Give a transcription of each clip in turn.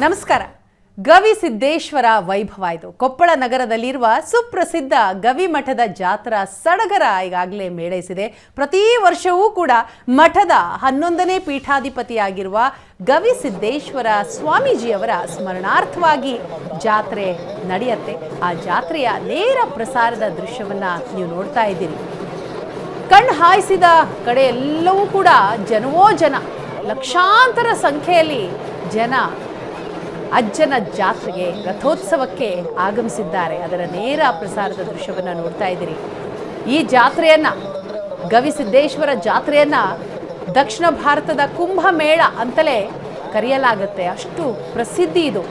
ನಮಸ್ಕಾರ. ಗವಿಸಿದ್ದೇಶ್ವರ ವೈಭವ ಇದು. ಕೊಪ್ಪಳ ನಗರದಲ್ಲಿರುವ ಸುಪ್ರಸಿದ್ಧ ಗವಿಮಠದ ಜಾತ್ರಾ ಸಡಗರ ಈಗಾಗಲೇ ಮೇಳೈಸಿದೆ. ಪ್ರತಿ ವರ್ಷವೂ ಕೂಡ ಮಠದ 11ನೇ ಪೀಠಾಧಿಪತಿಯಾಗಿರುವ ಗವಿಸಿದ್ದೇಶ್ವರ ಸ್ವಾಮೀಜಿಯವರ ಸ್ಮರಣಾರ್ಥವಾಗಿ ಜಾತ್ರೆ ನಡೆಯುತ್ತೆ. ಆ ಜಾತ್ರೆಯ ನೇರ ಪ್ರಸಾರದ ದೃಶ್ಯವನ್ನ ನೀವು ನೋಡ್ತಾ ಇದ್ದೀರಿ. ಕಣ್ಣು ಹಾಯಿಸಿದ ಕಡೆ ಎಲ್ಲವೂ ಕೂಡ ಜನವೋ ಜನ, ಲಕ್ಷಾಂತರ ಸಂಖ್ಯೆಯಲ್ಲಿ ಜನ ಅಜ್ಜನ ಜಾತ್ರೆಗೆ, ರಥೋತ್ಸವಕ್ಕೆ ಆಗಮಿಸಿದ್ದಾರೆ. ಅದರ ನೇರ ಪ್ರಸಾರದ ದೃಶ್ಯವನ್ನು ನೋಡ್ತಾ ಇದ್ದೀರಿ. ಈ ಜಾತ್ರೆಯನ್ನ, ಗವಿಸಿದ್ದೇಶ್ವರ ಜಾತ್ರೆಯನ್ನ ದಕ್ಷಿಣ ಭಾರತದ ಕುಂಭಮೇಳ ಅಂತಲೇ ಕರೆಯಲಾಗುತ್ತೆ. ಅಷ್ಟು ಪ್ರಸಿದ್ಧಿ ಇದು.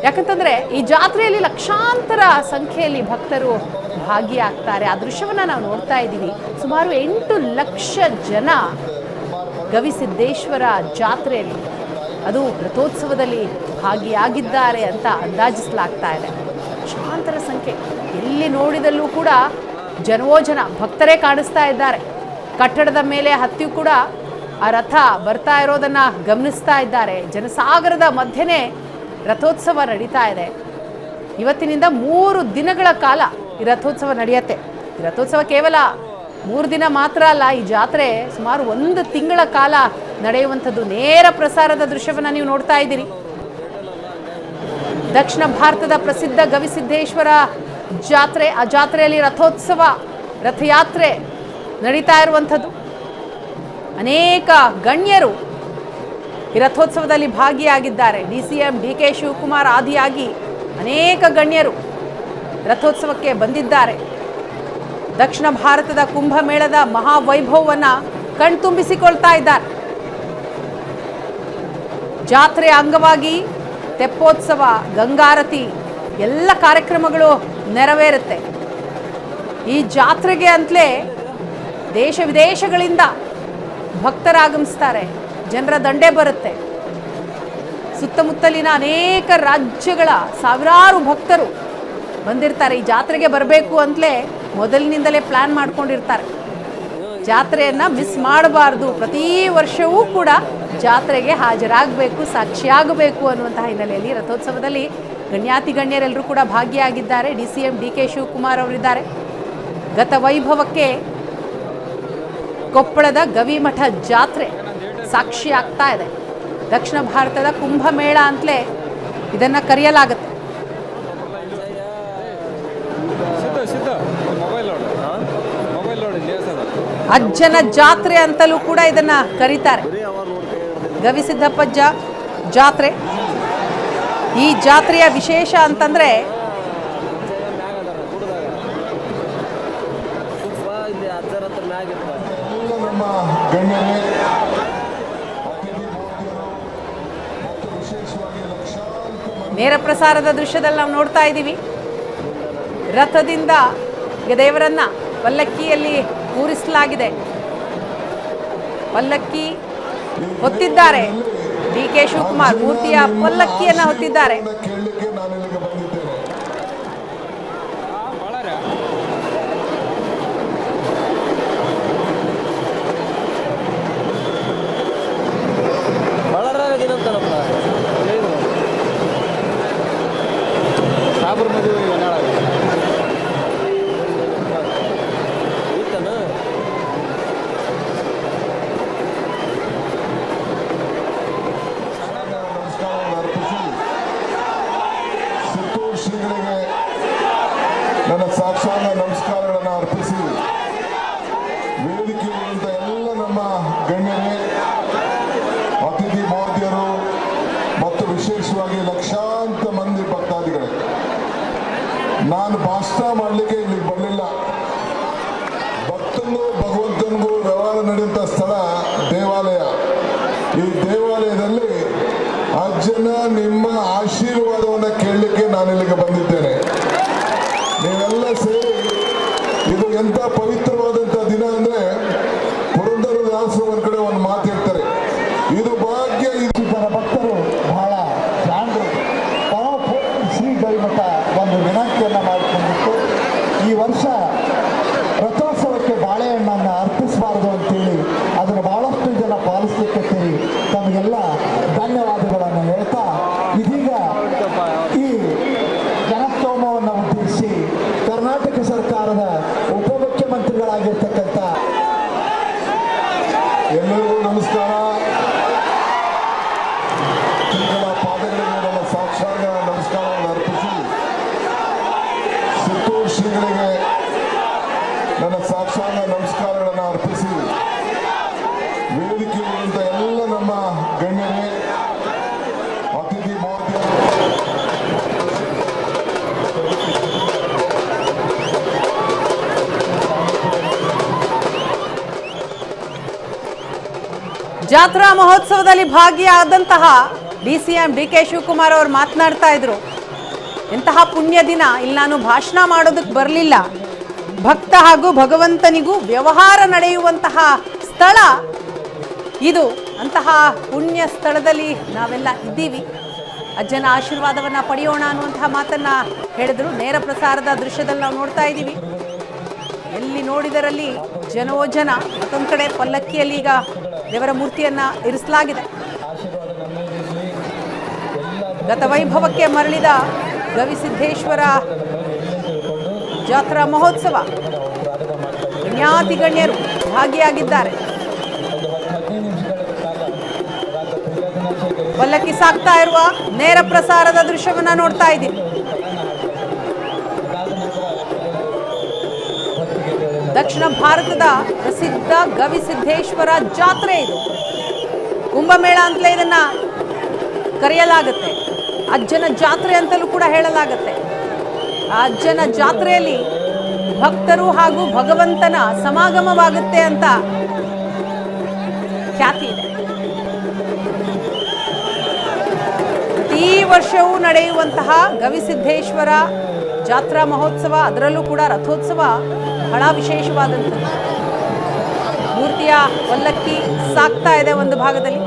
ಯಾಕಂತಂದ್ರೆ ಈ ಜಾತ್ರೆಯಲ್ಲಿ ಲಕ್ಷಾಂತರ ಸಂಖ್ಯೆಯಲ್ಲಿ ಭಕ್ತರು ಭಾಗಿಯಾಗ್ತಾರೆ. ಆ ದೃಶ್ಯವನ್ನ ನಾವು ನೋಡ್ತಾ ಇದ್ದೀವಿ. ಸುಮಾರು 8 ಲಕ್ಷ ಜನ ಗವಿಸಿದ್ದೇಶ್ವರ ಜಾತ್ರೆಯಲ್ಲಿ, ಅದು ರಥೋತ್ಸವದಲ್ಲಿ ಭಾಗಿಯಾಗಿದ್ದಾರೆ ಅಂತ ಅಂದಾಜಿಸಲಾಗ್ತಾ ಇದೆ. ಲಕ್ಷಾಂತರ ಸಂಖ್ಯೆ, ಎಲ್ಲಿ ನೋಡಿದಲ್ಲೂ ಕೂಡ ಜನವೋ ಜನ, ಭಕ್ತರೇ ಕಾಣಿಸ್ತಾ ಇದ್ದಾರೆ. ಕಟ್ಟಡದ ಮೇಲೆ ಹತ್ತಿಯೂ ಕೂಡ ಆ ರಥ ಬರ್ತಾ ಇರೋದನ್ನ ಗಮನಿಸ್ತಾ ಇದ್ದಾರೆ. ಜನಸಾಗರದ ಮಧ್ಯೆನೇ ರಥೋತ್ಸವ ನಡೀತಾ ಇದೆ. ಇವತ್ತಿನಿಂದ 3 ದಿನಗಳ ಕಾಲ ಈ ರಥೋತ್ಸವ ನಡೆಯುತ್ತೆ. ಈ ರಥೋತ್ಸವ ಕೇವಲ 3 ದಿನ ಮಾತ್ರ ಅಲ್ಲ, ಈ ಜಾತ್ರೆ ಸುಮಾರು 1 ತಿಂಗಳ ಕಾಲ ನಡೆಯುವಂಥದ್ದು. ನೇರ ಪ್ರಸಾರದ ದೃಶ್ಯವನ್ನು ನೀವು ನೋಡ್ತಾ ಇದ್ದೀರಿ. ದಕ್ಷಿಣ ಭಾರತದ ಪ್ರಸಿದ್ಧ ಗವಿಸಿದ್ದೇಶ್ವರ ಜಾತ್ರೆ, ಆ ಜಾತ್ರೆಯಲ್ಲಿ ರಥೋತ್ಸವ, ರಥಯಾತ್ರೆ ನಡೀತಾ ಇರುವಂಥದ್ದು. ಅನೇಕ ಗಣ್ಯರು ಈ ರಥೋತ್ಸವದಲ್ಲಿ ಭಾಗಿಯಾಗಿದ್ದಾರೆ. DCM DK ಶಿವಕುಮಾರ್ ಆದಿಯಾಗಿ ಅನೇಕ ಗಣ್ಯರು ರಥೋತ್ಸವಕ್ಕೆ ಬಂದಿದ್ದಾರೆ. ದಕ್ಷಿಣ ಭಾರತದ ಕುಂಭಮೇಳದ ಮಹಾವೈಭವವನ್ನು ಕಣ್ತುಂಬಿಸಿಕೊಳ್ತಾ ಇದ್ದಾರೆ. ಜಾತ್ರೆಯ ಅಂಗವಾಗಿ ತೆಪ್ಪೋತ್ಸವ, ಗಂಗಾರತಿ ಎಲ್ಲ ಕಾರ್ಯಕ್ರಮಗಳು ನೆರವೇರುತ್ತೆ. ಈ ಜಾತ್ರೆಗೆ ಅಂತಲೇ ದೇಶ ವಿದೇಶಗಳಿಂದ ಭಕ್ತರಾಗಮಿಸ್ತಾರೆ. ಜನರ ದಂಡೇ ಬರುತ್ತೆ. ಸುತ್ತಮುತ್ತಲಿನ ಅನೇಕ ರಾಜ್ಯಗಳ ಸಾವಿರಾರು ಭಕ್ತರು ಬಂದಿರ್ತಾರೆ. ಈ ಜಾತ್ರೆಗೆ ಬರಬೇಕು ಅಂತಲೇ ಮೊದಲಿನಿಂದಲೇ ಪ್ಲಾನ್ ಮಾಡ್ಕೊಂಡಿರ್ತಾರೆ. ಜಾತ್ರೆಯನ್ನು ಮಿಸ್ ಮಾಡಬಾರ್ದು, ಪ್ರತಿ ವರ್ಷವೂ ಕೂಡ ಜಾತ್ರೆಗೆ ಹಾಜರಾಗಬೇಕು, ಸಾಕ್ಷಿಯಾಗಬೇಕು ಅನ್ನುವಂತಹ ಹಿನ್ನೆಲೆಯಲ್ಲಿ ರಥೋತ್ಸವದಲ್ಲಿ ಗಣ್ಯಾತಿ ಗಣ್ಯರೆಲ್ಲರೂ ಕೂಡ ಭಾಗಿಯಾಗಿದ್ದಾರೆ. DCM DK ಶಿವಕುಮಾರ್ ಅವರಿದ್ದಾರೆ. ಗತ ವೈಭವಕ್ಕೆ ಕೊಪ್ಪಳದ ಗವಿಮಠ ಜಾತ್ರೆ ಸಾಕ್ಷಿಯಾಗ್ತಾ ಇದೆ. ದಕ್ಷಿಣ ಭಾರತದ ಕುಂಭಮೇಳ ಅಂತಲೇ ಇದನ್ನು ಕರೆಯಲಾಗುತ್ತೆ. ಅಜ್ಜನ ಜಾತ್ರೆ ಅಂತಲೂ ಕೂಡ ಇದನ್ನ ಕರೀತಾರೆ. ಗವಿಸಿದ್ದಪ್ಪಜ್ಜ ಜಾತ್ರೆ. ಈ ಜಾತ್ರೆಯ ವಿಶೇಷ ಅಂತಂದ್ರೆ ನೇರ ಪ್ರಸಾರದ ದೃಶ್ಯದಲ್ಲಿ ನಾವು ನೋಡ್ತಾ ಇದ್ದೀವಿ. ರಥದಿಂದ ದೇವರನ್ನ ಪಲ್ಲಕ್ಕಿಯಲ್ಲಿ ಕೂರಿಸಲಾಗಿದೆ. ಪಲ್ಲಕ್ಕಿ ಹೊತ್ತಿದ್ದಾರೆ. DK ಶಿವಕುಮಾರ್ ಮೂರ್ತಿಯ ಪಲ್ಲಕ್ಕಿಯನ್ನ ಹೊತ್ತಿದ್ದಾರೆ. ನನ್ನ ಸಾಕ್ಷಾಂಗ ನಮಸ್ಕಾರಗಳನ್ನು ಅರ್ಪಿಸಿ, ವೇದಿಕೆಯಲ್ಲಿರುವಂಥ ಎಲ್ಲ ನಮ್ಮ ಗಣ್ಯರೇ, ಅತಿಥಿ ಮಹೋದಯರು ಮತ್ತು ವಿಶೇಷವಾಗಿ ಲಕ್ಷಾಂತರ ಮಂದಿ ಭಕ್ತಾದಿಗಳೇ, ನಾನು ಭಾಷಣ ಮಾಡಲಿಕ್ಕೆ ಇಲ್ಲಿಗೆ ಬರಲಿಲ್ಲ. ಭಕ್ತನಿಗೂ ಭಗವಂತನಿಗೂ ವ್ಯವಹಾರ ನಡೆಯುವಂಥ ಸ್ಥಳ ದೇವಾಲಯ. ಈ ದೇವಾಲಯದಲ್ಲಿ ಅಜ್ಜನ ನಿಮ್ಮ ಆಶೀರ್ವಾದವನ್ನು ಕೇಳಲಿಕ್ಕೆ ನಾನು ಇಲ್ಲಿಗೆ ಬಂದಿದ್ದೇನೆ. ನೀವೆಲ್ಲ ಸೇರಿ, ಇದು ಎಂಥ ಪವಿತ್ರವಾದಂಥ ದಿನ ಅಂದರೆ, ಪುರಂದರದಾಸರು ಒಂದು ಕಡೆ ಒಂದು ಮಾತು ಹೇಳ್ತಾರೆ, ಇದು ಭಾಗ್ಯ. ಇದರ ಭಕ್ತರು ಬಹಳ ಜಾಣರು. ಶ್ರೀ ಗವಿಮಠ ಒಂದು ವಿನಂತಿಯನ್ನು ಮಾಡಿಕೊಂಡಿತ್ತು. ಈ ವರ್ಷ ರಥೋತ್ಸವಕ್ಕೆ ಬಾಳೆಹಣ್ಣನ್ನು ಅರ್ಪಿಸಬಾರದು ಅಂತೇಳಿ ಅದನ್ನು ಬಹಳಷ್ಟು ಜನ ಪಾಲಿಸಲಿಕ್ಕೆ ತಮಗೆಲ್ಲ ಧನ್ಯವಾದಗಳನ್ನು ಹೇಳ್ತಾ ಜಾತ್ರಾ ಮಹೋತ್ಸವದಲ್ಲಿ ಭಾಗಿಯಾದಂತಹ DCM DK ಶಿವಕುಮಾರ್ ಅವರು ಮಾತನಾಡ್ತಾ ಇದ್ರು, ಎಂತಹ ಪುಣ್ಯ ದಿನ, ಇಲ್ಲಿ ನಾನು ಭಾಷಣ ಮಾಡೋದಕ್ಕೆ ಬರಲಿಲ್ಲ, ಭಕ್ತ ಹಾಗೂ ಭಗವಂತನಿಗೂ ವ್ಯವಹಾರ ನಡೆಯುವಂತಹ ಸ್ಥಳ ಇದು, ಅಂತಹ ಪುಣ್ಯ ಸ್ಥಳದಲ್ಲಿ ನಾವೆಲ್ಲ ಇದ್ದೀವಿ, ಅಜ್ಜನ ಆಶೀರ್ವಾದವನ್ನು ಪಡೆಯೋಣ ಅನ್ನುವಂತಹ ಮಾತನ್ನ ಹೇಳಿದ್ರು. ನೇರ ಪ್ರಸಾರದ ದೃಶ್ಯದಲ್ಲಿ ನಾವು ನೋಡ್ತಾ ಇದ್ದೀವಿ, ಎಲ್ಲಿ ನೋಡಿದರಲ್ಲಿ ಜನೋ ಜನ. ಮತ್ತೊಂದು ಕಡೆ ಪಲ್ಲಕ್ಕಿಯಲ್ಲಿ ಈಗ ದೇವರ ಮೂರ್ತಿಯನ್ನ ಇರಿಸಲಾಗಿದೆ. ಗತವೈಭವಕ್ಕೆ ಮರಳಿದ ಗವಿಸಿದ್ದೇಶ್ವರ ಜಾತ್ರಾ ಮಹೋತ್ಸವ, ಗಣ್ಯಾತಿ ಗಣ್ಯರು ಭಾಗಿಯಾಗಿದ್ದಾರೆ. ಪಲ್ಲಕ್ಕಿ ಸಾಕ್ತಾ ಇರುವ ನೇರ ಪ್ರಸಾರದ ದೃಶ್ಯವನ್ನ ನೋಡ್ತಾ ಇದ್ದೀವಿ. ದಕ್ಷಿಣ ಭಾರತದ ಪ್ರಸಿದ್ಧ ಗವಿಸಿದ್ದೇಶ್ವರ ಜಾತ್ರೆ ಇದು. ಕುಂಭಮೇಳ ಅಂತಲೇ ಇದನ್ನ ಕರೆಯಲಾಗುತ್ತೆ, ಅಜ್ಜನ ಜಾತ್ರೆ ಅಂತಲೂ ಕೂಡ ಹೇಳಲಾಗುತ್ತೆ. ಆ ಅಜ್ಜನ ಜಾತ್ರೆಯಲ್ಲಿ ಭಕ್ತರು ಹಾಗೂ ಭಗವಂತನ ಸಮಾಗಮವಾಗುತ್ತೆ ಅಂತ ಖ್ಯಾತಿ ಇದೆ. ಪ್ರತಿ ವರ್ಷವೂ ನಡೆಯುವಂತಹ ಗವಿಸಿದ್ದೇಶ್ವರ ಜಾತ್ರಾ ಮಹೋತ್ಸವ, ಅದರಲ್ಲೂ ಕೂಡ ರಥೋತ್ಸವ ಬಹಳ ವಿಶೇಷವಾದಂಥದ್ದು. ಮೂರ್ತಿಯ ಪಲ್ಲಕ್ಕಿ ಸಾಕ್ತಾ ಇದೆ ಒಂದು ಭಾಗದಲ್ಲಿ,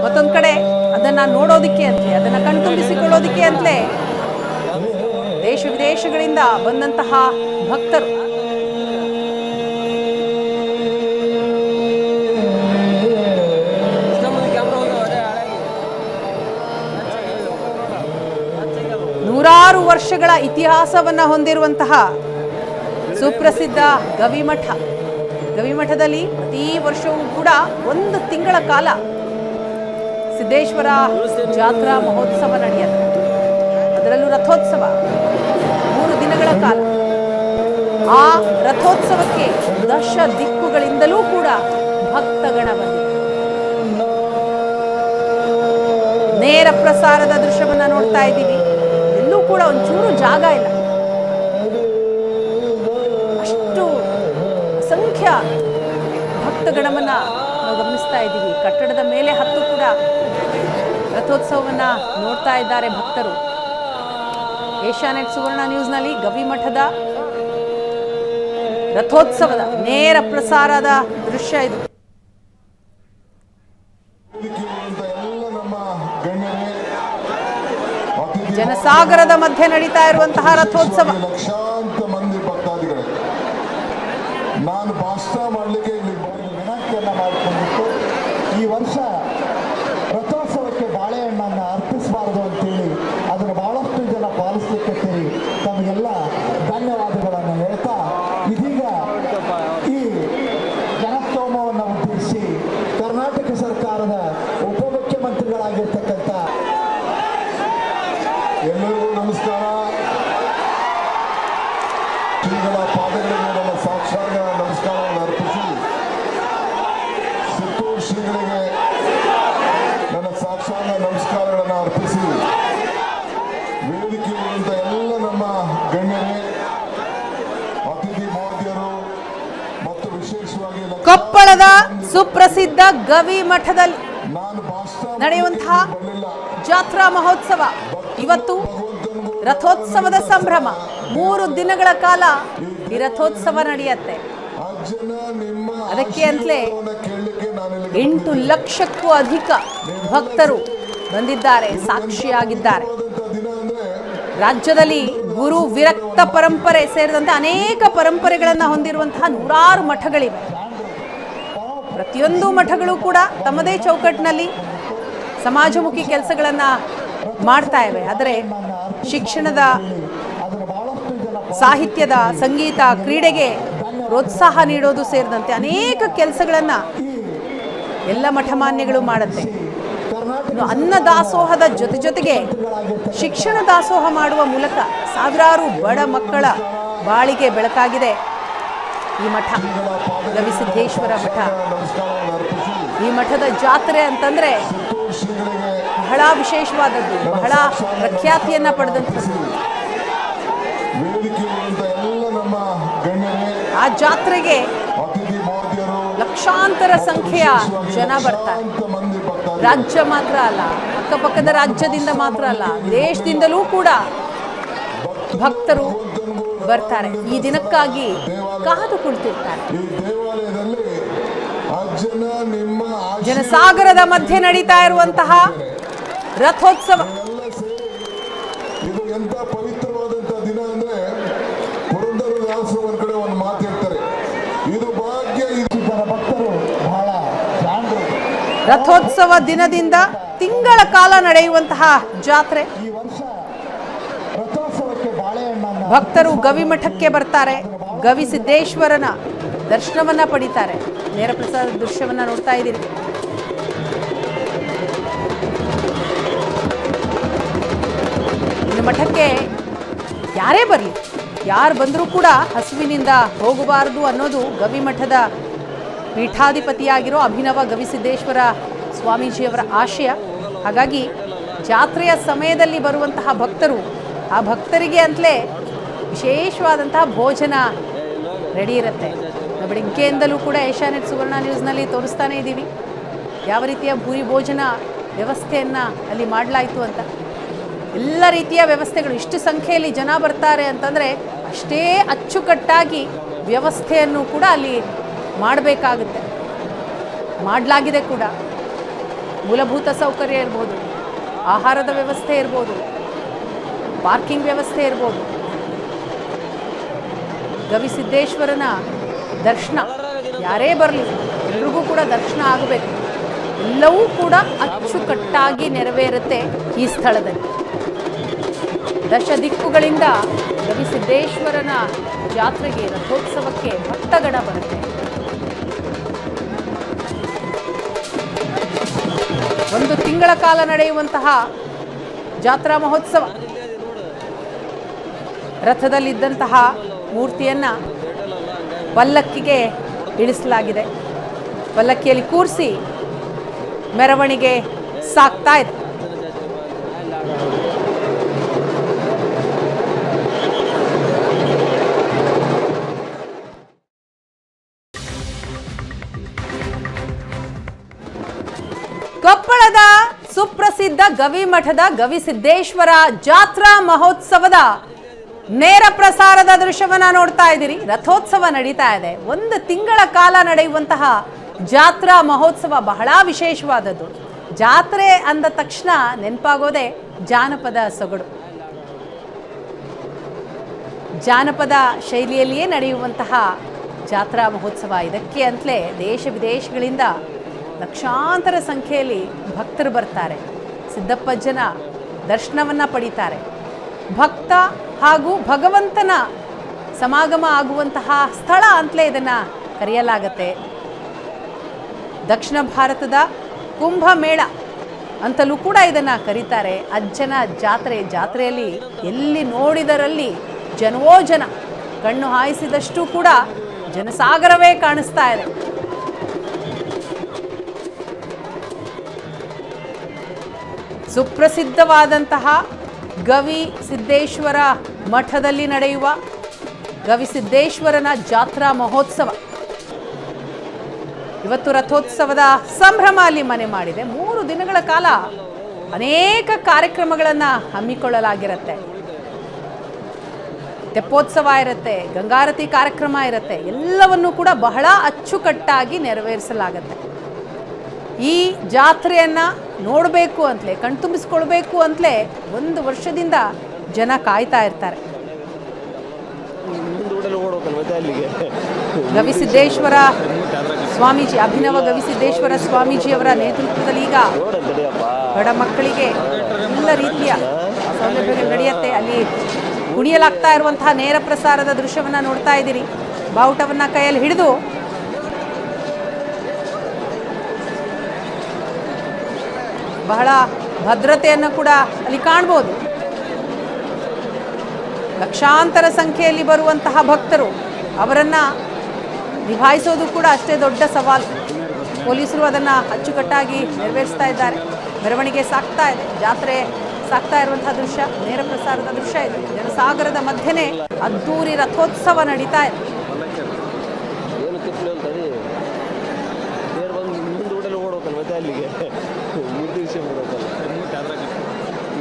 ಮತ್ತೊಂದು ಕಡೆ ಅದನ್ನ ನೋಡೋದಿಕ್ಕೆ ಅಂತಲೇ, ಅದನ್ನ ಕಣ್ತುಂಬಿಸಿಕೊಳ್ಳೋದಿಕ್ಕೆ ಅಂತಲೇ ದೇಶ ವಿದೇಶಗಳಿಂದ ಬಂದಂತಹ ಭಕ್ತರು. ನೂರಾರು ವರ್ಷಗಳ ಇತಿಹಾಸವನ್ನ ಹೊಂದಿರುವಂತಹ ಸುಪ್ರಸಿದ್ಧ ಗವಿಮಠ. ಗವಿಮಠದಲ್ಲಿ ಪ್ರತಿ ವರ್ಷವೂ ಕೂಡ ಒಂದು ತಿಂಗಳ ಕಾಲ ಸಿದ್ದೇಶ್ವರ ಜಾತ್ರಾ ಮಹೋತ್ಸವ ನಡೆಯುತ್ತೆ. ಅದರಲ್ಲೂ ರಥೋತ್ಸವ 3 ದಿನಗಳ ಕಾಲ. ಆ ರಥೋತ್ಸವಕ್ಕೆ ದಶ ದಿಕ್ಕುಗಳಿಂದಲೂ ಕೂಡ ಭಕ್ತಗಣ ಬಂದಿದೆ. ನೇರ ಪ್ರಸಾರದ ದೃಶ್ಯವನ್ನ ನೋಡ್ತಾ ಇದ್ದೀವಿ. ಎಲ್ಲೂ ಕೂಡ ಒಂಚೂರು ಜಾಗ ಇಲ್ಲ, ಅಷ್ಟು ಅಸಂಖ್ಯ ಭಕ್ತಗಣವನ್ನ ನಾವು ಗಮನಿಸ್ತಾ ಇದ್ದೀವಿ. ಕಟ್ಟಡದ ಮೇಲೆ ಹತ್ತು ಕೂಡ ರಥೋತ್ಸವವನ್ನ ನೋಡ್ತಾ ಇದ್ದಾರೆ ಭಕ್ತರು. ಏಷ್ಯಾನೆಟ್ ಸುವರ್ಣ ನ್ಯೂಸ್ನಲ್ಲಿ ಗವಿಮಠದ ರಥೋತ್ಸವದ ನೇರ ಪ್ರಸಾರದ ದೃಶ್ಯ ಇದು. ಜನಸಾಗರದ ಮಧ್ಯೆ ನಡೀತಾ ಇರುವಂತಹ ರಥೋತ್ಸವ. ಲಕ್ಷಾಂತರ ಮಂದಿ ಭಕ್ತಾದಿಗಳು. ನಾನು ಭಾಷಣ ಮಾಡಲಿಕ್ಕೆ ಇಲ್ಲಿ ವಿನಂತಿಯನ್ನ ಮಾಡಿಕೊಂಡಿತ್ತು. ಈ ವರ್ಷ ರಥೋತ್ಸವಕ್ಕೆ ಬಾಳೆಹಣ್ಣನ್ನು ಅರ್ಪಿಸಬಾರದು ಅಂತೇಳಿ ಅದನ್ನು ಬಹಳಷ್ಟು ಜನ ಪಾಲಿಸಲಿಕ್ಕೆ ಸೇರಿ ತಮಗೆಲ್ಲ ಧನ್ಯವಾದಗಳನ್ನು ಹೇಳ್ತಾ, ಇದೀಗ ಈ ಜನಸ್ತೋಮವನ್ನು ಉದ್ದೇಶಿಸಿ ಕರ್ನಾಟಕ ಸರ್ಕಾರದ ಉಪಮುಖ್ಯಮಂತ್ರಿಗಳಾಗಿರ್ತಕ್ಕಂಥ ಎಲ್ಲರಿಗೂ ನಮಸ್ಕಾರ. ಶ್ರೀಗಳ ಪಾದಗಳಿಗೆ ನನ್ನ ಸಾಕ್ಷಾತ್ ನಮಸ್ಕಾರವನ್ನು ಅರ್ಪಿಸಿ, ಸುತ್ತೂರು ಶ್ರೀಗಳಿಗೆ ನನ್ನ ಸಾಕ್ಷಾತ್ ನಮಸ್ಕಾರಗಳನ್ನು ಅರ್ಪಿಸಿ, ವೇದಿಕೆಯಲ್ಲಿರುವಂಥ ಎಲ್ಲ ನಮ್ಮ ಗಣ್ಯರೇ, ಅತಿಥಿ ಮಹೋದಯರು ಮತ್ತು ವಿಶೇಷವಾಗಿ ಕೊಪ್ಪಳದ ಸುಪ್ರಸಿದ್ಧ ಗವಿಮಠದಲ್ಲಿ ನಾನು ಭಾಷಣ ನಡೆಯುವಂತಹ ಜಾತ್ರಾ ಮಹೋತ್ಸವ. ಇವತ್ತು ರಥೋತ್ಸವದ ಸಂಭ್ರಮ. 3 ದಿನಗಳ ಕಾಲ ಈ ರಥೋತ್ಸವ ನಡೆಯುತ್ತೆ. ಅದಕ್ಕೆ ಅಂತಲೇ 8 ಲಕ್ಷಕ್ಕೂ ಅಧಿಕ ಭಕ್ತರು ಬಂದಿದ್ದಾರೆ, ಸಾಕ್ಷಿಯಾಗಿದ್ದಾರೆ. ರಾಜ್ಯದಲ್ಲಿ ಗುರು ವಿರಕ್ತ ಪರಂಪರೆ ಸೇರಿದಂತೆ ಅನೇಕ ಪರಂಪರೆಗಳನ್ನು ಹೊಂದಿರುವಂತಹ ನೂರಾರು ಮಠಗಳಿವೆ. ಪ್ರತಿಯೊಂದು ಮಠಗಳು ಕೂಡ ತಮ್ಮದೇ ಚೌಕಟ್ಟಿನಲ್ಲಿ ಸಮಾಜಮುಖಿ ಕೆಲಸಗಳನ್ನು ಮಾಡ್ತಾ ಇವೆ. ಆದರೆ ಶಿಕ್ಷಣದ, ಸಾಹಿತ್ಯದ, ಸಂಗೀತ, ಕ್ರೀಡೆಗೆ ಪ್ರೋತ್ಸಾಹ ನೀಡೋದು ಸೇರಿದಂತೆ ಅನೇಕ ಕೆಲಸಗಳನ್ನು ಎಲ್ಲ ಮಠಮಾನ್ಯಗಳು ಮಾಡುತ್ತೆ. ಅನ್ನ ದಾಸೋಹದ ಜೊತೆಗೆ ಶಿಕ್ಷಣ ದಾಸೋಹ ಮಾಡುವ ಮೂಲಕ ಸಾವಿರಾರು ಬಡ ಮಕ್ಕಳ ಬಾಳಿಗೆ ಬೆಳಕಾಗಿದೆ ಈ ಮಠ, ಗವಿಸಿದ್ದೇಶ್ವರ ಮಠ. ಈ ಮಠದ ಜಾತ್ರೆ ಅಂತಂದ್ರೆ ಬಹಳ ವಿಶೇಷವಾದದ್ದು, ಬಹಳ ಪ್ರಖ್ಯಾತಿಯನ್ನ ಪಡೆದಂಥದ್ದು. ಆ ಜಾತ್ರೆಗೆ ಲಕ್ಷ ಲಕ್ಷಾಂತರ ಸಂಖ್ಯೆಯ ಜನ ಬರ್ತಾರೆ. ಮಂದಿ ಭಕ್ತಾದಿಗಳು. ರಾಜ್ಯ ಮಾತ್ರ ಅಲ್ಲ, ಅಕ್ಕಪಕ್ಕದ ರಾಜ್ಯದಿಂದ ಮಾತ್ರ ಅಲ್ಲ, ದೇಶದಿಂದಲೂ ಕೂಡ ಭಕ್ತರು ಬರ್ತಾರೆ. ಈ ದಿನಕ್ಕಾಗಿ ಕಾದು ಕುಳಿತಿರ್ತಾರೆ. ಈ ದೇವಾಲಯದಲ್ಲಿ ಅಜ್ಜನ ನಿಮ್ಮ ಜನಸಾಗರದ ಮಧ್ಯೆ ನಡೀತಾ ಇರುವಂತಹ ರಥೋತ್ಸವ. ಎಲ್ಲ ಸೇರಿ ಇದು ಎಂತ ಪವಿತ್ರವಾದಂತ ದಿನ ಅಂದ್ರೆ ಪುರಂದರದಾಸರು ಒಂದ್ ಕಡೆ ಒಂದು ಮಾತು ಹೇಳ್ತಾರೆ, ಇದು ಭಾಗ್ಯ. ಜನ ಭಕ್ತರು ಬಹಳ ಜಾಣರು. ರಥೋತ್ಸವ ದಿನದಿಂದ ತಿಂಗಳ ಕಾಲ ನಡೆಯುವಂತಹ ಜಾತ್ರೆ. ಈ ವರ್ಷ ರಥೋತ್ಸವಕ್ಕೆ ಬಾಳೆಹಣ್ಣನ್ನ ಭಕ್ತರು ಗವಿಮಠಕ್ಕೆ ಬರ್ತಾರೆ, ಗವಿಸಿದ್ದೇಶ್ವರನ ದರ್ಶನವನ್ನ ಪಡಿತಾರೆ. ನೇರ ಪ್ರಸಾದ ದೃಶ್ಯವನ್ನ ನೋಡ್ತಾ ಇದ್ದೀರಿ. ಇನ್ನು ಮಠಕ್ಕೆ ಯಾರೇ ಬರಲಿ, ಯಾರು ಬಂದರೂ ಕೂಡ ಹಸುವಿನಿಂದ ಹೋಗಬಾರದು ಅನ್ನೋದು ಗವಿಮಠದ ಪೀಠಾಧಿಪತಿಯಾಗಿರೋ ಅಭಿನವ ಗವಿಸಿದ್ದೇಶ್ವರ ಸ್ವಾಮೀಜಿಯವರ ಆಶಯ. ಹಾಗಾಗಿ ಜಾತ್ರೆಯ ಸಮಯದಲ್ಲಿ ಬರುವಂತಹ ಭಕ್ತರು, ಆ ಭಕ್ತರಿಗೆ ಅಂತಲೇ ವಿಶೇಷವಾದಂತಹ ಭೋಜನ ರೆಡಿ ಇರುತ್ತೆ. ಬೆಳಗ್ಗೆಯಿಂದಲೂ ಕೂಡ ಏಷ್ಯಾನೆಟ್ ಸುವರ್ಣ ನ್ಯೂಸ್ನಲ್ಲಿ ತೋರಿಸ್ತಾನೆ ಇದ್ದೀವಿ ಯಾವ ರೀತಿಯ ಭೂರಿ ಭೋಜನ ವ್ಯವಸ್ಥೆಯನ್ನು ಅಲ್ಲಿ ಮಾಡಲಾಯಿತು ಅಂತ. ಎಲ್ಲ ರೀತಿಯ ವ್ಯವಸ್ಥೆಗಳು, ಇಷ್ಟು ಸಂಖ್ಯೆಯಲ್ಲಿ ಜನ ಬರ್ತಾರೆ ಅಂತಂದರೆ ಅಷ್ಟೇ ಅಚ್ಚುಕಟ್ಟಾಗಿ ವ್ಯವಸ್ಥೆಯನ್ನು ಕೂಡ ಅಲ್ಲಿ ಮಾಡಬೇಕಾಗುತ್ತೆ. ಮಾಡಲಾಗಿದೆ ಕೂಡ. ಮೂಲಭೂತ ಸೌಕರ್ಯ ಇರ್ಬೋದು, ಆಹಾರದ ವ್ಯವಸ್ಥೆ ಇರ್ಬೋದು, ಪಾರ್ಕಿಂಗ್ ವ್ಯವಸ್ಥೆ ಇರ್ಬೋದು. ಗವಿಸಿದ್ದೇಶ್ವರನ ದರ್ಶನ ಯಾರೇ ಬರಲಿ ಎಲ್ರಿಗೂ ಕೂಡ ದರ್ಶನ ಆಗಬೇಕು. ಎಲ್ಲವೂ ಕೂಡ ಅಚ್ಚುಕಟ್ಟಾಗಿ ನೆರವೇರುತ್ತೆ ಈ ಸ್ಥಳದಲ್ಲಿ. ದಶ ದಿಕ್ಕುಗಳಿಂದ ಗವಿಸಿದ್ದೇಶ್ವರನ ಜಾತ್ರೆಗೆ, ರಥೋತ್ಸವಕ್ಕೆ ಭಕ್ತಗಣ ಬರುತ್ತೆ. ಒಂದು ತಿಂಗಳ ಕಾಲ ನಡೆಯುವಂತಹ ಜಾತ್ರಾ ಮಹೋತ್ಸವ. ರಥದಲ್ಲಿದ್ದಂತಹ ಮೂರ್ತಿಯನ್ನ ಪಲ್ಲಕ್ಕಿಗೆ ಇಳಿಸಲಾಗಿದೆ. ಪಲ್ಲಕ್ಕಿಯಲ್ಲಿ ಕೂರಿಸಿ ಮೆರವಣಿಗೆ ಸಾಗ್ತಾ ಇದೆ. ಕೊಪ್ಪಳದ ಸುಪ್ರಸಿದ್ಧ ಗವಿಮಠದ ಗವಿಸಿದ್ದೇಶ್ವರ ಜಾತ್ರಾ ಮಹೋತ್ಸವದ ನೇರ ಪ್ರಸಾರದ ದೃಶ್ಯವನ್ನ ನೋಡ್ತಾ ಇದ್ದೀರಿ. ರಥೋತ್ಸವ ನಡೀತಾ ಇದೆ. ಒಂದು ತಿಂಗಳ ಕಾಲ ನಡೆಯುವಂತಹ ಜಾತ್ರಾ ಮಹೋತ್ಸವ ಬಹಳ ವಿಶೇಷವಾದದ್ದು. ಜಾತ್ರೆ ಅಂದ ತಕ್ಷಣ ನೆನಪಾಗೋದೆ ಜಾನಪದ ಸೊಗಡು. ಜಾನಪದ ಶೈಲಿಯಲ್ಲಿಯೇ ನಡೆಯುವಂತಹ ಜಾತ್ರಾ ಮಹೋತ್ಸವ. ಇದಕ್ಕೆ ಅಂತಲೇ ದೇಶ ವಿದೇಶಗಳಿಂದ ಲಕ್ಷಾಂತರ ಸಂಖ್ಯೆಯಲ್ಲಿ ಭಕ್ತರು ಬರ್ತಾರೆ. ಸಿದ್ದಪ್ಪಜ್ಜನ ದರ್ಶನವನ್ನು ಪಡೀತಾರೆ. ಭಕ್ತ ಹಾಗೂ ಭಗವಂತನ ಸಮಾಗಮ ಆಗುವಂತಹ ಸ್ಥಳ ಅಂತಲೇ ಇದನ್ನು ಕರೆಯಲಾಗತ್ತೆ. ದಕ್ಷಿಣ ಭಾರತದ ಕುಂಭಮೇಳ ಅಂತಲೂ ಕೂಡ ಇದನ್ನು ಕರೀತಾರೆ. ಅಜ್ಜನ ಜಾತ್ರೆಯಲ್ಲಿ ಎಲ್ಲಿ ನೋಡಿದರಲ್ಲಿ ಜನವೋ ಜನ, ಕಣ್ಣು ಹಾಯಿಸಿದಷ್ಟು ಕೂಡ ಜನಸಾಗರವೇ ಕಾಣಿಸ್ತಾ ಇದೆ. ಸುಪ್ರಸಿದ್ಧವಾದಂತಹ ಗವಿಸಿದ್ದೇಶ್ವರ ಮಠದಲ್ಲಿ ನಡೆಯುವ ಗವಿಸಿದ್ದೇಶ್ವರನ ಜಾತ್ರಾ ಮಹೋತ್ಸವ. ಇವತ್ತು ರಥೋತ್ಸವದ ಸಂಭ್ರಮ ಅಲ್ಲಿ ಮನೆ ಮಾಡಿದೆ. 3 ದಿನಗಳ ಕಾಲ ಅನೇಕ ಕಾರ್ಯಕ್ರಮಗಳನ್ನು ಹಮ್ಮಿಕೊಳ್ಳಲಾಗಿರುತ್ತೆ. ತೆಪ್ಪೋತ್ಸವ ಇರುತ್ತೆ, ಗಂಗಾರತಿ ಕಾರ್ಯಕ್ರಮ ಇರುತ್ತೆ. ಎಲ್ಲವನ್ನೂ ಕೂಡ ಬಹಳ ಅಚ್ಚುಕಟ್ಟಾಗಿ ನೆರವೇರಿಸಲಾಗತ್ತೆ. ಈ ಜಾತ್ರೆಯನ್ನು ನೋಡಬೇಕು ಅಂತಲೇ, ಕಣ್ತುಂಬಿಸ್ಕೊಳ್ಬೇಕು ಅಂತಲೇ 1 ವರ್ಷದಿಂದ ಜನ ಕಾಯ್ತಾ ಇರ್ತಾರೆ. ಗವಿಸಿದ್ದೇಶ್ವರ ಸ್ವಾಮೀಜಿ, ಅಭಿನವ ಗವಿಸಿದ್ದೇಶ್ವರ ಸ್ವಾಮೀಜಿಯವರ ನೇತೃತ್ವದಲ್ಲಿ ಈಗ ಬಡ ಮಕ್ಕಳಿಗೆ ಎಲ್ಲ ರೀತಿಯ ಸೌಲಭ್ಯಗಳು ನಡೆಯುತ್ತೆ. ಅಲ್ಲಿ ಕುಣಿಯಲಾಗ್ತಾ ಇರುವಂತಹ ನೇರ ಪ್ರಸಾರದ ದೃಶ್ಯವನ್ನು ನೋಡ್ತಾ ಇದ್ದೀರಿ. ಬಾವುಟವನ್ನು ಕೈಯಲ್ಲಿ ಹಿಡಿದು ಬಹಳ ಭದ್ರತೆಯನ್ನು ಕೂಡ ಅಲ್ಲಿ ಕಾಣ್ಬೋದು. ಲಕ್ಷಾಂತರ ಸಂಖ್ಯೆಯಲ್ಲಿ ಬರುವಂತಹ ಭಕ್ತರು, ಅವರನ್ನು ನಿಭಾಯಿಸೋದು ಕೂಡ ಅಷ್ಟೇ ದೊಡ್ಡ ಸವಾಲು. ಪೊಲೀಸರು ಅದನ್ನು ಅಚ್ಚುಕಟ್ಟಾಗಿ ನೆರವೇರಿಸ್ತಾ ಇದ್ದಾರೆ. ಮೆರವಣಿಗೆ ಸಾಗ್ತಾ ಇದೆ, ಜಾತ್ರೆ ಸಾಗ್ತಾ ಇರುವಂತಹ ದೃಶ್ಯ, ನೇರ ಪ್ರಸಾರದ ದೃಶ್ಯ ಇದೆ. ಜನಸಾಗರದ ಮಧ್ಯೆನೇ ಅದ್ದೂರಿ ರಥೋತ್ಸವ ನಡೀತಾ ಇದೆ. ಅಲ್ಲಿಗೆ ಮೂರು ದಿವಸ ಬರೋದಲ್ಲ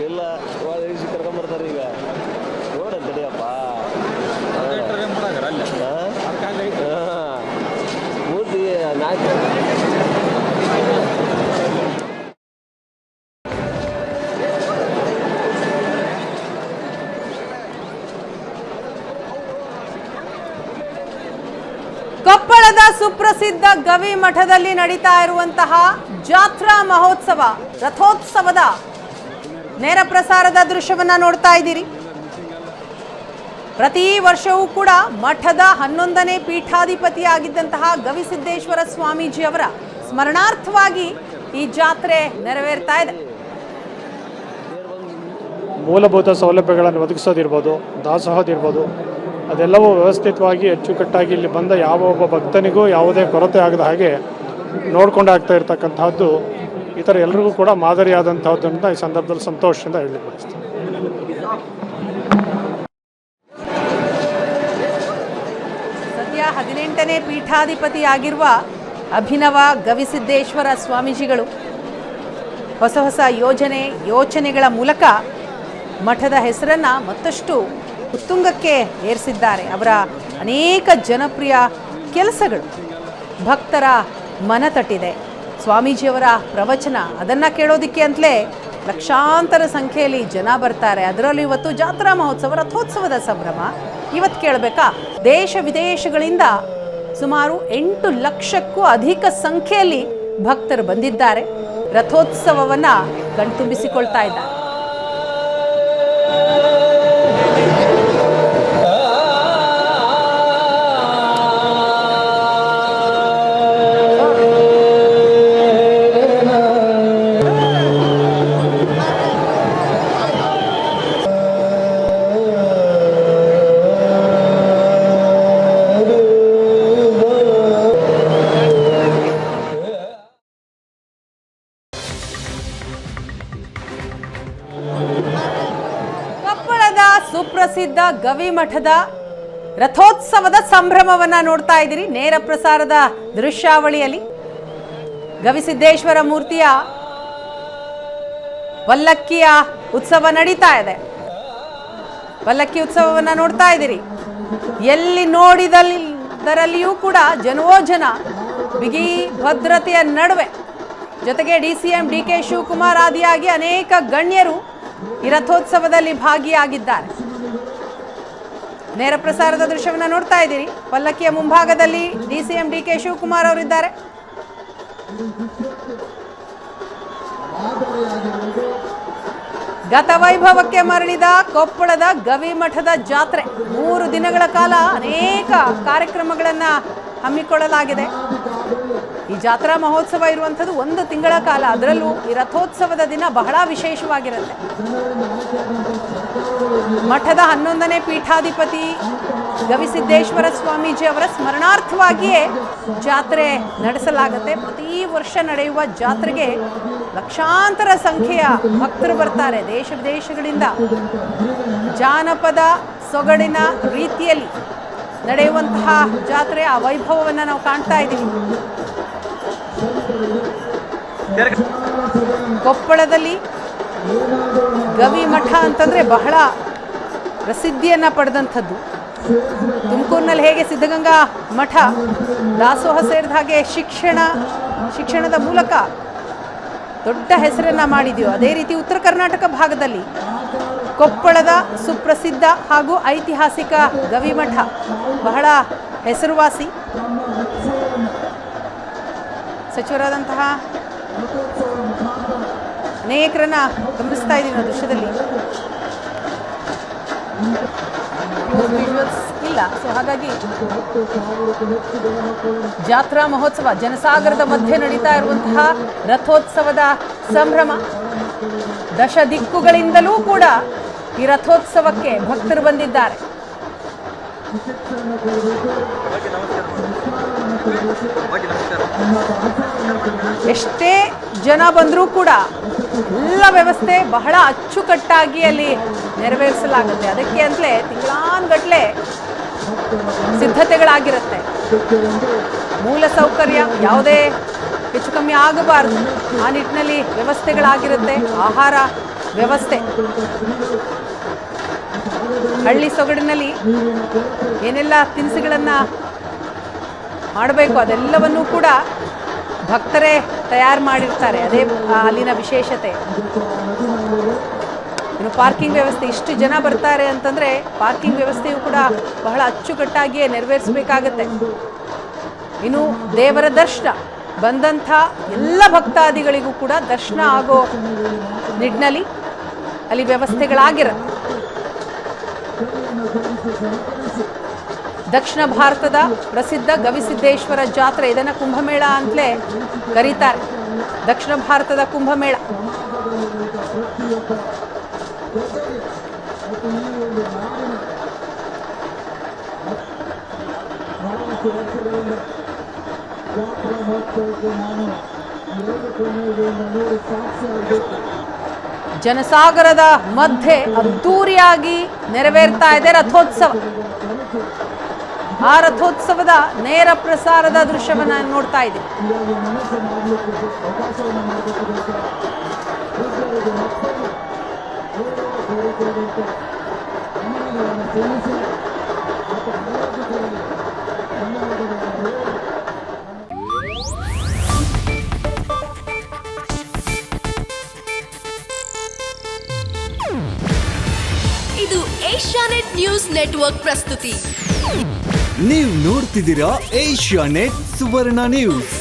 ಎಲ್ಲ ಭಾಳ ದಿವಸ ಕರ್ಕೊಂಬರ್ತಾರೆ ಈಗ ನೋಡೋಣ ತಡಿಯಪ್ಪ ಮೂರ್ತಿ ನಾಲ್ಕು ಕೊಪ್ಪಳದ ಸುಪ್ರಸಿದ್ಧ ಗವಿ ಮಠದಲ್ಲಿ ನಡೀತಾ ಇರುವಂತಹ ಜಾತ್ರಾ ಮಹೋತ್ಸವ ರಥೋತ್ಸವದ ನೇರ ಪ್ರಸಾರದ ದೃಶ್ಯವನ್ನ ನೋಡ್ತಾ ಇದ್ದೀರಿ. ಪ್ರತಿ ವರ್ಷವೂ ಕೂಡ ಮಠದ 11ನೇ ಪೀಠಾಧಿಪತಿಯಾಗಿದ್ದಂತಹ ಗವಿಸಿದ್ದೇಶ್ವರ ಸ್ವಾಮೀಜಿಯವರ ಸ್ಮರಣಾರ್ಥವಾಗಿ ಈ ಜಾತ್ರೆ ನೆರವೇರ್ತಾ ಇದೆ. ಮೂಲಭೂತ ಸೌಲಭ್ಯಗಳನ್ನು ಒದಗಿಸೋದಿರ್ಬೋದು, ದಾಸೋಹದಿರ್ಬೋದು, ಅದೆಲ್ಲವೂ ವ್ಯವಸ್ಥಿತವಾಗಿ ಅಚ್ಚುಕಟ್ಟಾಗಿ ಇಲ್ಲಿ ಬಂದ ಯಾವ ಒಬ್ಬ ಭಕ್ತನಿಗೂ ಯಾವುದೇ ಕೊರತೆ ಆಗದ ಹಾಗೆ ನೋಡ್ಕೊಂಡು ಆಗ್ತಾ ಇರ್ತಕ್ಕಂಥದ್ದು ಈ ಥರ ಎಲ್ರಿಗೂ ಕೂಡ ಮಾದರಿಯಾದಂಥದ್ದನ್ನು ಈ ಸಂದರ್ಭದಲ್ಲಿ ಸಂತೋಷದಿಂದ ಹೇಳಲಿಕ್ಕೆ ಬಯಸ್ತೀನಿ. ಸದ್ಯ 18ನೇ ಪೀಠಾಧಿಪತಿಯಾಗಿರುವ ಅಭಿನವ ಗವಿಸಿದ್ದೇಶ್ವರ ಸ್ವಾಮೀಜಿಗಳು ಹೊಸ ಹೊಸ ಯೋಚನೆಗಳ ಮೂಲಕ ಮಠದ ಹೆಸರನ್ನು ಮತ್ತಷ್ಟು ಉತ್ತುಂಗಕ್ಕೆ ಏರಿಸಿದ್ದಾರೆ. ಅವರ ಅನೇಕ ಜನಪ್ರಿಯ ಕೆಲಸಗಳು ಭಕ್ತರ ಮನ ತಟ್ಟಿದೆ. ಸ್ವಾಮೀಜಿಯವರ ಪ್ರವಚನ ಅದನ್ನು ಕೇಳೋದಕ್ಕೆ ಅಂತಲೇ ಲಕ್ಷಾಂತರ ಸಂಖ್ಯೆಯಲ್ಲಿ ಜನ ಬರ್ತಾರೆ. ಅದರಲ್ಲೂ ಇವತ್ತು ಜಾತ್ರಾ ಮಹೋತ್ಸವ ರಥೋತ್ಸವದ ಸಂಭ್ರಮ. ಇವತ್ತು ಕೇಳಬೇಕಾ, ದೇಶ ವಿದೇಶಗಳಿಂದ ಸುಮಾರು 8 ಲಕ್ಷಕ್ಕೂ ಅಧಿಕ ಸಂಖ್ಯೆಯಲ್ಲಿ ಭಕ್ತರು ಬಂದಿದ್ದಾರೆ. ರಥೋತ್ಸವವನ್ನು ಕಣ್ತುಂಬಿಸಿಕೊಳ್ತಾ ಇದ್ದಾರೆ. ಕೊಪ್ಪಳದ ಸುಪ್ರಸಿದ್ಧ ಗವಿ ಮಠದ ರಥೋತ್ಸವದ ಸಂಭ್ರಮವನ್ನ ನೋಡ್ತಾ ಇದ್ದೀರಿ ನೇರ ಪ್ರಸಾರದ ದೃಶ್ಯಾವಳಿಯಲ್ಲಿ. ಗವಿಸಿದ್ದೇಶ್ವರ ಮೂರ್ತಿಯ ಪಲ್ಲಕ್ಕಿಯ ಉತ್ಸವ ನಡೀತಾ ಇದೆ. ಪಲ್ಲಕ್ಕಿ ಉತ್ಸವವನ್ನ ನೋಡ್ತಾ ಇದ್ದೀರಿ. ಎಲ್ಲಿ ನೋಡಿದರಲ್ಲಿಯೂ ಕೂಡ ಜನೋಜನ, ಬಿಗಿ ಭದ್ರತೆಯ ನಡುವೆ, ಜೊತೆಗೆ DCM DK ಶಿವಕುಮಾರ್ ಆದಿಯಾಗಿ ಅನೇಕ ಗಣ್ಯರು ಈ ರಥೋತ್ಸವದಲ್ಲಿ ಭಾಗಿಯಾಗಿದ್ದಾರೆ. ನೇರ ಪ್ರಸಾರದ ದೃಶ್ಯವನ್ನು ನೋಡ್ತಾ ಇದ್ದೀರಿ. ಪಲ್ಲಕ್ಕಿಯ ಮುಂಭಾಗದಲ್ಲಿ DCM DK ಶಿವಕುಮಾರ್ ಅವರಿದ್ದಾರೆ. ಗತವೈಭವಕ್ಕೆ ಮರಳಿದ ಕೊಪ್ಪಳದ ಗವಿ ಮಠದ ಜಾತ್ರೆ 3 ದಿನಗಳ ಕಾಲ ಅನೇಕ ಕಾರ್ಯಕ್ರಮಗಳನ್ನು ಹಮ್ಮಿಕೊಳ್ಳಲಾಗಿದೆ. ಈ ಜಾತ್ರಾ ಮಹೋತ್ಸವ ಇರುವಂಥದ್ದು 1 ತಿಂಗಳ ಕಾಲ. ಅದರಲ್ಲೂ ಈ ರಥೋತ್ಸವದ ದಿನ ಬಹಳ ವಿಶೇಷವಾಗಿರುತ್ತೆ. ಮಠದ 11ನೇ ಪೀಠಾಧಿಪತಿ ಗವಿಸಿದ್ದೇಶ್ವರ ಸ್ವಾಮೀಜಿ ಅವರ ಸ್ಮರಣಾರ್ಥವಾಗಿಯೇ ಜಾತ್ರೆ ನಡೆಸಲಾಗುತ್ತೆ. ಪ್ರತಿ ವರ್ಷ ನಡೆಯುವ ಜಾತ್ರೆಗೆ ಲಕ್ಷಾಂತರ ಸಂಖ್ಯೆಯ ಭಕ್ತರು ಬರ್ತಾರೆ ದೇಶ ವಿದೇಶಗಳಿಂದ. ಜಾನಪದ ಸೊಗಡಿನ ರೀತಿಯಲ್ಲಿ ನಡೆಯುವಂತಹ ಜಾತ್ರೆ, ಆ ವೈಭವವನ್ನು ನಾವು ಕಾಣ್ತಾ ಇದ್ದೀವಿ. ಕೊಪ್ಪಳದಲ್ಲಿ ಗವಿ ಮಠ ಅಂತಂದರೆ ಬಹಳ ಪ್ರಸಿದ್ಧಿಯನ್ನು ಪಡೆದಂಥದ್ದು. ತುಮಕೂರಿನಲ್ಲಿ ಹೇಗೆ ಸಿದ್ಧಗಂಗಾ ಮಠ ದಾಸೋಹ ಸೇರಿದ ಹಾಗೆ ಶಿಕ್ಷಣದ ಮೂಲಕ ದೊಡ್ಡ ಹೆಸರನ್ನು ಮಾಡಿದೆಯೋ, ಅದೇ ರೀತಿ ಉತ್ತರ ಕರ್ನಾಟಕ ಭಾಗದಲ್ಲಿ ಕೊಪ್ಪಳದ ಸುಪ್ರಸಿದ್ಧ ಹಾಗೂ ಐತಿಹಾಸಿಕ ಗವಿಮಠ ಬಹಳ ಹೆಸರುವಾಸಿ. ಸಚಿವರಾದಂತಹ ಅನೇಕರನ್ನ ಗಮನಿಸ್ತಾ ಇದ್ದೀವಿ ನಾವು ದೃಶ್ಯದಲ್ಲಿ. ಇಲ್ಲ, ಸೊ ಹಾಗಾಗಿ ಜಾತ್ರಾ ಮಹೋತ್ಸವ ಜನಸಾಗರದ ಮಧ್ಯೆ ನಡೀತಾ ಇರುವಂತಹ ರಥೋತ್ಸವದ ಸಂಭ್ರಮ. ದಶ ದಿಕ್ಕುಗಳಿಂದಲೂ ಕೂಡ ಈ ರಥೋತ್ಸವಕ್ಕೆ ಭಕ್ತರು ಬಂದಿದ್ದಾರೆ. ಎಷ್ಟೇ ಜನ ಬಂದರೂ ಕೂಡ ಎಲ್ಲ ವ್ಯವಸ್ಥೆ ಬಹಳ ಅಚ್ಚುಕಟ್ಟಾಗಿ ಅಲ್ಲಿ ನೆರವೇರಿಸಲಾಗುತ್ತೆ. ಅದಕ್ಕೆ ಅಂತಲೇ ತಿಂಗಳಾನ್ಗಟ್ಲೆ ಸಿದ್ಧತೆಗಳಾಗಿರುತ್ತೆ. ಮೂಲ ಸೌಕರ್ಯ, ಯಾವುದೇ ಹೆಚ್ಚು ಕಮ್ಮಿ ಆಗಬಾರ್ದು. ಆ ನಿಟ್ಟಿನಲ್ಲಿ ವ್ಯವಸ್ಥೆಗಳಾಗಿರುತ್ತೆ. ಆಹಾರ ವ್ಯವಸ್ಥೆ ಹಳ್ಳಿ ಸೊಗಡಿನಲ್ಲಿ ಏನೆಲ್ಲ ತಿನಿಸುಗಳನ್ನು ಮಾಡಬೇಕು ಅದೆಲ್ಲವನ್ನೂ ಕೂಡ ಭಕ್ತರೇ ತಯಾರು ಮಾಡಿರ್ತಾರೆ. ಅದೇ ಅಲ್ಲಿನ ವಿಶೇಷತೆ. ಇನ್ನು ಪಾರ್ಕಿಂಗ್ ವ್ಯವಸ್ಥೆ, ಇಷ್ಟು ಜನ ಬರ್ತಾರೆ ಅಂತಂದರೆ ಪಾರ್ಕಿಂಗ್ ವ್ಯವಸ್ಥೆಯು ಕೂಡ ಬಹಳ ಅಚ್ಚುಕಟ್ಟಾಗಿಯೇ ನೆರವೇರಿಸಬೇಕಾಗತ್ತೆ. ಇನ್ನು ದೇವರ ದರ್ಶನ, ಬಂದಂಥ ಎಲ್ಲ ಭಕ್ತಾದಿಗಳಿಗೂ ಕೂಡ ದರ್ಶನ ಆಗೋ ನಿಟ್ಟಿನಲ್ಲಿ ಅಲ್ಲಿ ವ್ಯವಸ್ಥೆಗಳಾಗಿರುತ್ತೆ. ದಕ್ಷಿಣ ಭಾರತದ ಪ್ರಸಿದ್ಧ ಗವಿಸಿದ್ದೇಶ್ವರ ಜಾತ್ರೆ, ಇದನ್ನು ಕುಂಭಮೇಳ ಅಂತಲೇ ಕರೀತಾರೆ. ದಕ್ಷಿಣ ಭಾರತದ ಕುಂಭಮೇಳ. ಜನಸಾಗರದ ಮಧ್ಯೆ ಅದ್ದೂರಿಯಾಗಿ ನೆರವೇರ್ತಾ ಇದೆ ರಥೋತ್ಸವ. ಆ ರಥೋತ್ಸವದ ನೇರ ಪ್ರಸಾರದ ದೃಶ್ಯವನ್ನು ನೋಡ್ತಾ ಇದ್ದೀವಿ. ಇದು ಏಷ್ಯಾನೆಟ್ ನ್ಯೂಸ್ ನೆಟ್ವರ್ಕ್ ಪ್ರಸ್ತುತಿ. ನೀವು ನೋಡ್ತಿದ್ದೀರಾ ಏಷ್ಯಾನೆಟ್ ಸುವರ್ಣ ನ್ಯೂಸ್.